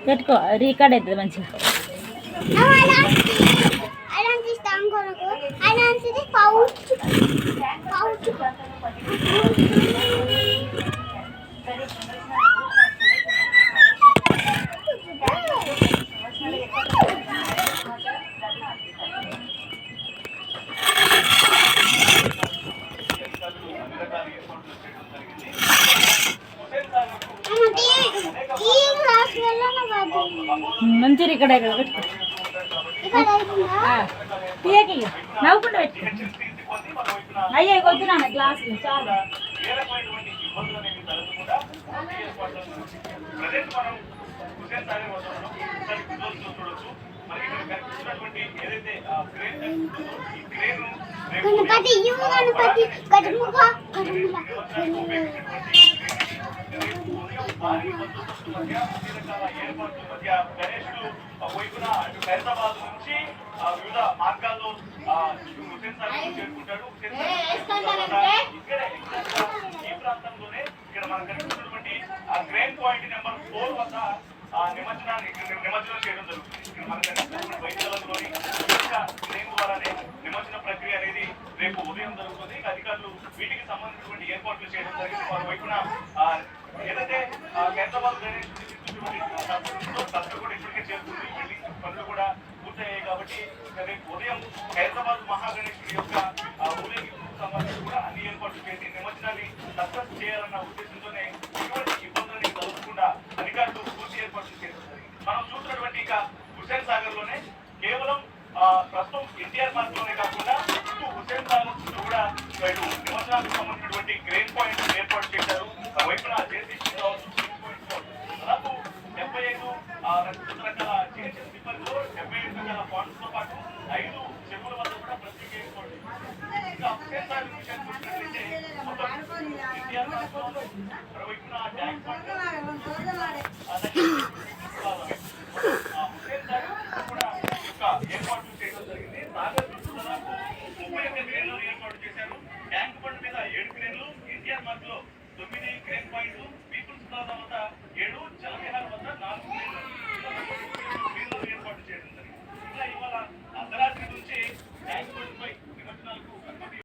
పెట్టుకో రికార్డ్ అవుతుంది మంచిగా. మంచి రికార్డ్ ఇక్కడ పెట్టుకో. తీయకి నవ్వుకుంటూ పెట్టుకో. అయ్యే వద్దు నాన్న గ్లాసులు చాలు. గణపతి గణపతి గజముఖ గజముఖ గణేశుడు వైపున అటు హైదరాబాద్ నుంచి వివిధ మార్గాల్లో హుసేన్ సాగర్ చేరుకుంటాడు. ఇక్కడే ఈ ప్రాంతంలోనే ఇక్కడ మనం కనిపిస్తున్నటువంటి గ్రేన్ పాయింట్ నెంబర్ 4 వద్ద నిమజ్జనం చేయడం జరుగుతుంది. ఇక్కడ మనం కనిపిస్తున్నటువంటి వైద్యులలోని గ్రేన్ ద్వారానే నిమజ్జన ప్రక్రియ అనేది రేపు ఉదయం జరుగుతుంది. అధికారులు వీటికి సంబంధించినటువంటి ఏర్పాట్లు చేయడం జరిగింది. వారి వైపున ఏదైతే హైదరాబాద్ గణేష్ కూడా ఇప్పటికే చేరుకుంది. బిల్డింగ్ పనులు కూడా పూర్తయ్యాయి కాబట్టి రేపు ఉదయం హైదరాబాద్ మహాగణేశుడి యొక్క ఊరేగింపుకు సంబంధించి కూడా అన్ని ఏర్పాట్లు చేసి నిమజ్జనాన్ని సక్సెస్ చేయాలన్న ఉద్దేశంతోనే ఎటువంటి ఇబ్బందులని కలగకుండా అధికారులు పూర్తి ఏర్పాట్లు చేస్తున్నారు. మనం చూసినటువంటి ఇక హుసేన్ సాగర్ లోనే కేవలం ప్రస్తుతం ఎన్టీఆర్ మార్గ్ లోనే కాకుండా హుసేన్ సాగర్ చుట్టూ కూడా నిమజ్జనానికి సంబంధించినటువంటి గ్రేన్ పాయింట్ ఏర్పాటు చేశారు. వైపున జేసీసీ కావచ్చు, దాదాపు 75 రకాల చిన్న చిన్న సిబ్బందిలో 75 రకాల పాయింట్స్ తో